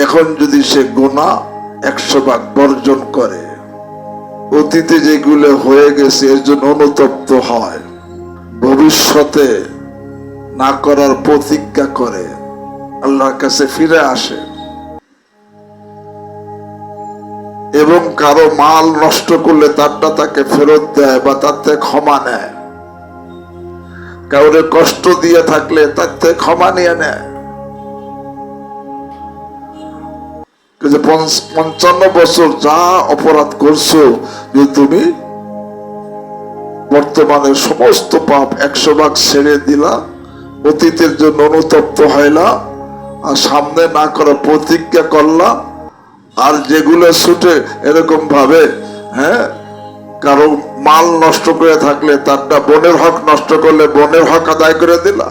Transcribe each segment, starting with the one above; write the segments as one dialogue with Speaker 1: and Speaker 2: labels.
Speaker 1: এখন যদি সে গুনাহ 100 ভাগ বর্জন করে, অতীতে যেগুলো হয়ে গেছে এর জন্য অনুতপ্ত হয়, ভবিষ্যতে না করার প্রতিজ্ঞা করে, আল্লাহর কাছে ফিরে আসে এবং কারো মাল নষ্ট করলে তারটা তাকে ফেরত দেয় বা তার থেকে ক্ষমা নেয়, কাউরে কষ্ট দিয়ে থাকলে তার থেকে ক্ষমা নিয়ে নেয়। 55 বছর যা অপরাধ করছো, যে তুমি বর্তমানে সমস্ত পাপ 100 ভাগ ছেড়ে দিলা, অতীতের জন্য অনুতপ্ত হইলা, আর সামনে না করা প্রতিজ্ঞা করলা, আর যেগুলো ছুটে এরকম ভাবে কারো মাল নষ্ট করে থাকলে তারটা, বোনের হক নষ্ট করলে বোনের হক আদায় করে দিলা,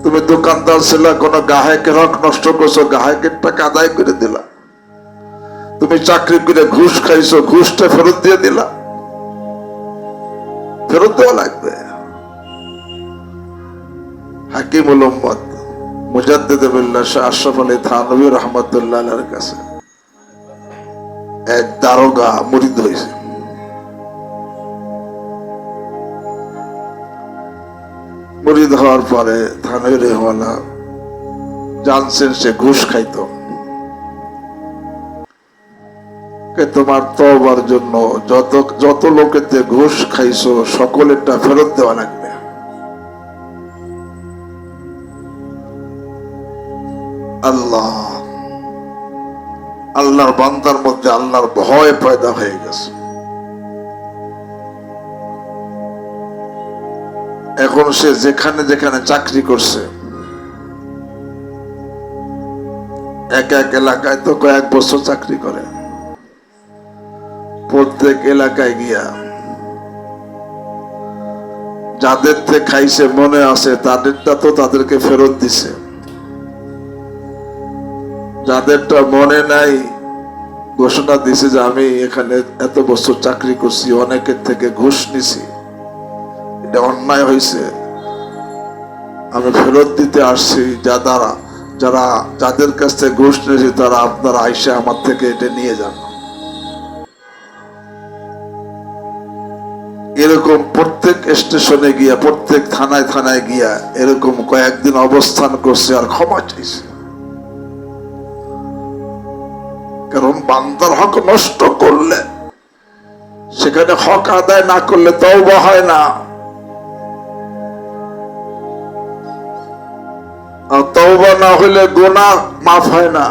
Speaker 1: তুমি দোকানদার ছিলা, কোন গ্রাহকের হক নষ্ট করছো, গ্রাহকের টাকা আদায় করে দিলা, তুমি চাকরি করে ঘুষ খাইছো, ঘুষটা ফেরত দিয়ে দিলা, ফেরত দেওয়া লাগবে। হাকিমুল উম্মত মুজাদ্দিদ বিল্লাহ শাহ আশরাফ আলী থানভী রাহমাতুল্লাহ আলাইহির কাছে এক দারোগা মুরিদ হয়েছে। মুরিদ হওয়ার পরে থানভী রাহমাতুল্লাহ জানছেন সে ঘুষ খাইতো। তোমার তওবার জন্য যত লোকেতে ঘুষ খাইছো সকলেরটা ফেরত দেওয়া লাগবে। আল্লাহর বান্দার মধ্যে আল্লাহর ভয় পয়দা হয়ে গেছে। এখন সে যেখানে যেখানে চাকরি করছে, এক এক এলাকায় তো কয়েক বছর চাকরি করে, প্রত্যেক এলাকায় গিয়া যাদের থেকে খাইছে মনে আছে তাদেরটা তো তাদেরকে ফেরত দিছে, যাদেরটা মনে নাই ঘোষণা দিছে যে আমি এখানে এত বছর চাকরি করছি, অনেকের থেকে ঘুষ নিছি, এটা অন্যায় হয়েছে, আমি ফেরত দিতে আসছি, যাদের কাছ থেকে ঘুষ নিয়েছি তারা আপনারা আইসা আমার থেকে এটা নিয়ে যান। এরকম প্রত্যেক স্টেশনে গিয়া, প্রত্যেক থানায় থানায় গিয়া এরকম কয়েকদিন অবস্থান করছে আর ক্ষমা চাইছে। কারণ বান্দার হক নষ্ট করলে, সেখানে হক আদায় না করলে তওবা হয় না, আর তওবা না হলে গুনাহ মাফ হয় না,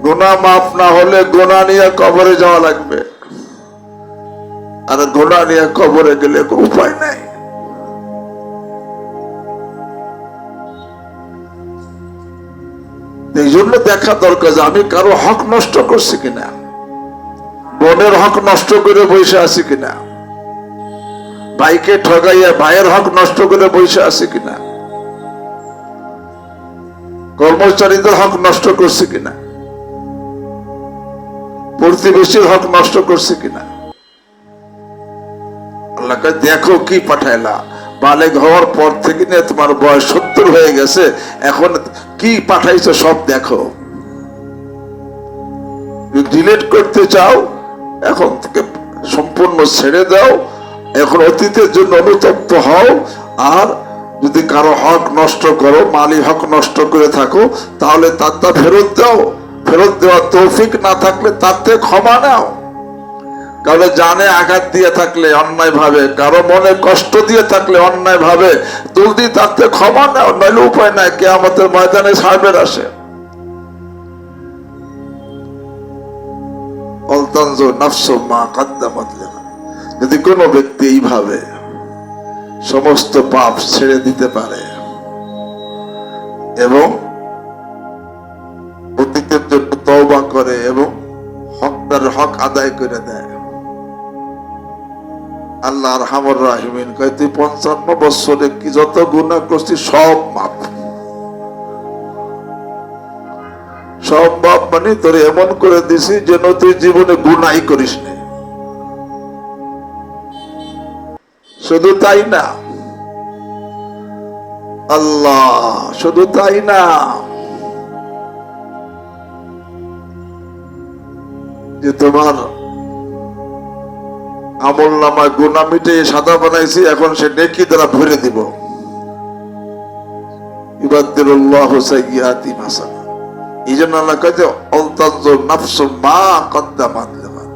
Speaker 1: গুনাহ মাফ না হলে গুনাহ নিয়ে কবরে যাওয়া লাগবে, আর গুনাহ নিয়ে কবরে গেলে কোনো উপায় নাই। এই জন্য দেখা দরকার যে আমি কারো হক নষ্ট করছি কিনা, বোনের হক নষ্ট করে বসে আছি কিনা, ভাইকে ঠগাইয়া ভাইয়ের হক নষ্ট করে বসে আছি কিনা, কর্মচারীদের হক নষ্ট করছি কিনা, প্রতিবেশীর হক নষ্ট করছি কিনা। আল্লাহকে দেখো কি পাঠাইলা, বালেগ হওয়ার পর থেকে নিয়ে তোমার বয়স 70 হয়ে গেছে, এখন কি পাঠাইছো সব দেখো। ডিলিট করতে চাও এখন থেকে সম্পূর্ণ ছেড়ে দাও, এখন অতীতের জন্য অনুতপ্ত হও, আর যদি কারো হক নষ্ট করো, মালি হক নষ্ট করে থাকো, তাহলে তারটা ফেরত দাও, ফেরত দেওয়ার তৌফিক না থাকলে তার থেকে ক্ষমা নাও। কারো জানে আঘাত দিয়ে থাকলে অন্যায় ভাবে, কারো মনে কষ্ট দিয়ে থাকলে অন্যায় ভাবে, জলদি তার থেকে ক্ষমা নাও, নইলে উপায় নাই, কিয়ামতের ময়দানে সাহেবের আসে। যদি কোনো ব্যক্তি এইভাবে সমস্ত পাপ ছেড়ে দিতে পারে এবং অতীতের জন্য তওবা করে এবং হকদার হক আদায় করে দেয়, আল্লাহ আরহামুর রাহিমিন কয় তুই 55 বছরে কি যত গুনাহ করছিস সব মাফ, সব মাফ, মানে তোর এমন করে দিছি যেন তুই জীবনে গুনাহই করিস না। শুধু তাই না আল্লাহ, শুধু তাই না, যে তোমার আমল নামায় গুনাহ মিটে সাদা বানাইছি, এখন সে নেকি দ্বারা ভরে দিব। ইবাদদিলুল্লাহু সাইয়্যাতিহিম হাসানা। এই জন্য আল্লাহ কয়েছে আলতানজুর নাফসুম মা কদ্দামাত লিগাদ।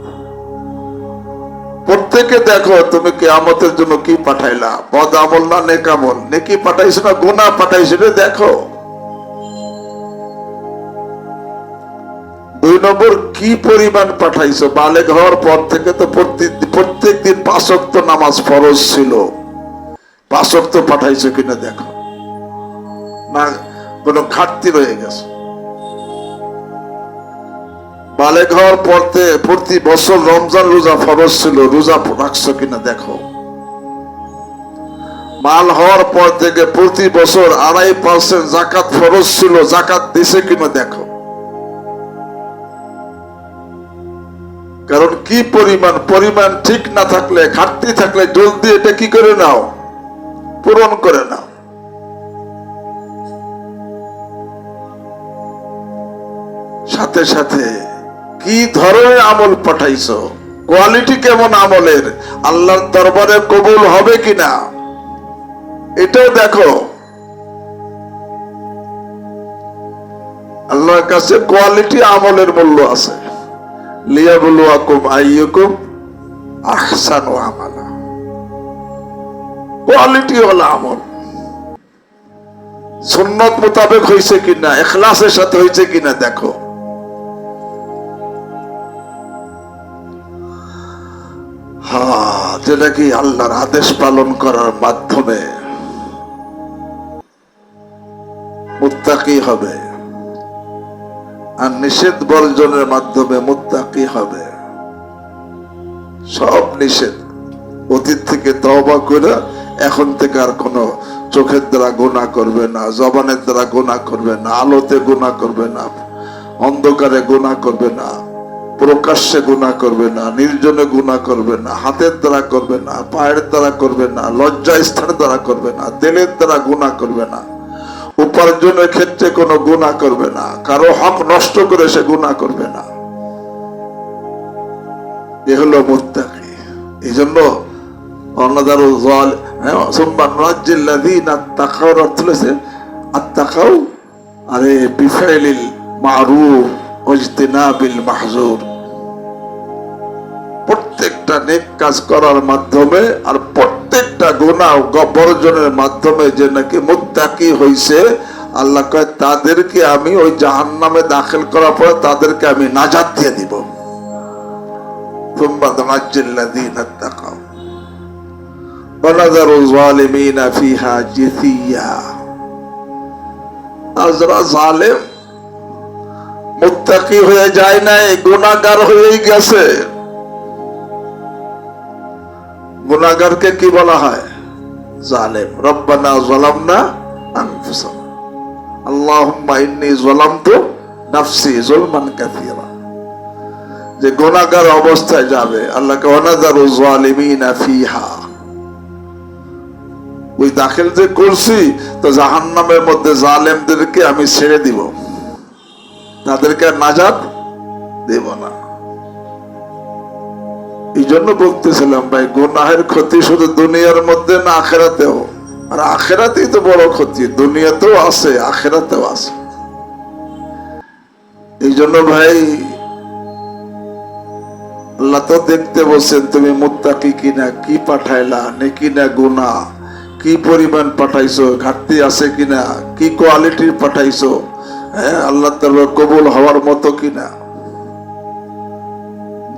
Speaker 1: প্রত্যেকে দেখো তুমি কিয়ামতের জন্য কি পাঠাইলা, বদ আমল না নেক আমল, নেকি পাঠাইছো না গুনাহ পাঠাইছো, দেখো। 2 নম্বর কি পরিমাণ পাঠাইছো। বালেগ হওয়ার পর থেকে তো প্রত্যেক দিন 5 ওয়াক্ত নামাজ ফরজ ছিল, 5 ওয়াক্ত পাঠাইছো কিনা দেখো, না কোনো ঘাটতি রয়ে গেছে। বালেগ হওয়ার পর প্রতি বছর রমজান রোজা ফরজ ছিল, রোজা রাখছো কিনা দেখো। মাল হওয়ার পর থেকে প্রতি বছর 2.5% যাকাত ফরজ ছিল, যাকাত দিছে কিনা দেখো। কারণ কি পরিমাণ ঠিক না থাকলে, ঘাটতি থাকলে জলদি এটা কি করে নাও, পূরণ করে নাও। সাথে সাথে কি ধরনের আমল পাঠাইছো, কোয়ালিটি কেমন আমলের, আল্লাহর দরবারে কবুল হবে কিনা এটাও দেখো। আল্লাহর কাছে কোয়ালিটি আমলের মূল্য আছে। লিয়াবলুয়াকুম আইয়ুকুম আহসানু আমালা, কোয়ালিটি হলো আমল। সুন্নাত মোতাবেক হয়েছে কিনা, ইখলাসের সাথে হয়েছে কিনা দেখো। যেটা কি আল্লাহর আদেশ পালন করার মাধ্যমে মুত্তাকি হবে, আর নিষেধ বর্জনের মাধ্যমে মুত্তাকি হবে। সব নিষেধ অতীত থেকে তওবা করে এখন থেকে আর কোনো চোখের দ্বারা গুনাহ করবে না, জবানের দ্বারা গুনাহ করবে না, আলোতে গুনাহ করবে না, অন্ধকারে গুনাহ করবে না, প্রকাশ্যে গুনাহ করবে না, নির্জনে গুনাহ করবে না, হাতের দ্বারা করবে না, পায়ের দ্বারা করবে না, লজ্জা স্থানের দ্বারা করবে না, দিলের দ্বারা গুনাহ করবে না, উপার্জনের ক্ষেত্রে কোনো গুনাহ করবে না, কারো হক নষ্ট করে সে গুনাহ করবে না। এ হলো মুত্তাকি। এই জন্য প্রত্যেকটা নেক কাজ করার মাধ্যমে আর প্রত্যেকটা গুনাহ বর্জনের মাধ্যমে যে নাকি মুত্তাকি হইছে, আল্লাহ কয় তাদেরকে আমি ওই জাহান্নামে দাখিল করার পরে তাদেরকে আমি নাজাত দিয়ে দিব। সুম্মা নাজ্জিল্লাযীনা তাকাউ ওয়া নাযারু যালিমিনা ফিহা জিসিয়া। আজরা জালেম মুত্তাকি হয়ে যায় নাই, গুনাহগার হয়ে গেছে। গুনাহগারকে কি বলা হয়? জালেম। রব্বানা যালামনা আনফুসানা আল্লাহুম্মা ইন্নী যালামতু নাফসি যুলমান কাসীরা। যে গুনাহগার অবস্থায় যাবে, আল্লাহকে ওয়ানাযারু যালিমিনা ফিহা, ওই দাখিল যে করছি তো জাহান্নামের মধ্যে জালেমদেরকে আমি ছেড়ে দিব, তাদেরকে নাজাত দেব না। এই জন্য বলতেছিলাম ভাই, গুনাহের ক্ষতি শুধু দুনিয়ার মধ্যে না আখিরাতেও, আর আখিরাতেই তো বড় ক্ষতি, দুনিয়াতেও আছে আখিরাতেও আছে। এই জন্য ভাই আল্লাহ তো দেখতে বলছেন তুমি মুত্তাকি কিনা, কি পাঠাইলা, নেকি না গুনাহ, কি পরিমাণ পাঠাইছো, ঘাটতি আছে কিনা, কি কোয়ালিটির পাঠাইছো, হ্যাঁ আল্লাহ তাআলা কবুল হওয়ার মতো কিনা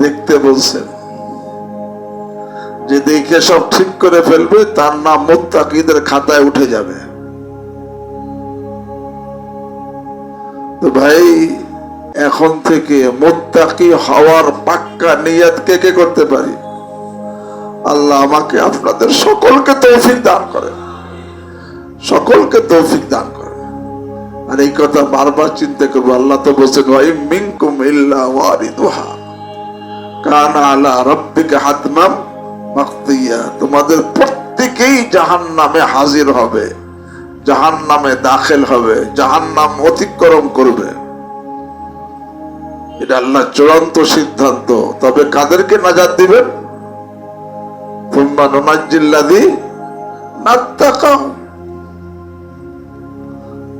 Speaker 1: দেখতে বলছেন। যে দেখে সব ঠিক করে ফেলবে তার নাম মুত্তাকিদের খাতায় উঠে যাবে। তো ভাই এখন থেকে মুত্তাকি হওয়ার পাক্কা নিয়ত কে কে করতে পারি? আল্লাহ আমাকে আপনাদের সকলকে তৌফিক দান করেন, সকলকে তৌফিক দান করেন। আর এই কথা বারবার চিন্তা করবো। আল্লাহ তো বলছেন ওয়া ইন মিনকুম ইল্লা ওয়ারিদুহা কানা আলা রাব্বিকা হাতমান মাকদিয়া। তোমাদের প্রত্যেকেই জাহান্নামে হাজির হবে, জাহান্নামে দাখিল হবে, জাহান্নাম অতিক্রম করবে। এটা আল্লাহ চূড়ান্ত সিদ্ধান্ত। তবে কাদেরকে নাজাত দিবেন?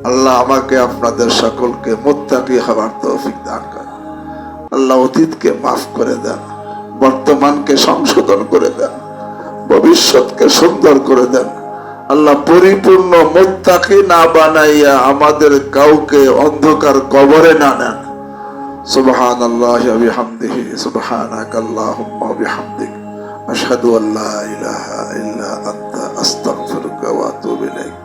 Speaker 1: আল্লাহ আমাকে আপনাদের সকলকে মুত্তাকি হওয়ার তৌফিক দান করেন। আল্লাহ অতীতকে মাফ করে দেন, বর্তমানকে সংশোধন করে দেন, ভবিষ্যৎকে সুন্দর করে দেন। আল্লাহ পরিপূর্ণ মুত্তাকি না বানাইয়া আমাদের কাউকে অন্ধকার কবরে না নেন। সুবহানাল্লাহি ওয়া বিহামদিহি, সুবহানাকাল্লাহুম্মা ওয়া বিহামদিক, আশহাদু আল্লা ইলাহা ইল্লা আনতা, আস্তাগফিরুকা ওয়া আতুবু ইলাইক।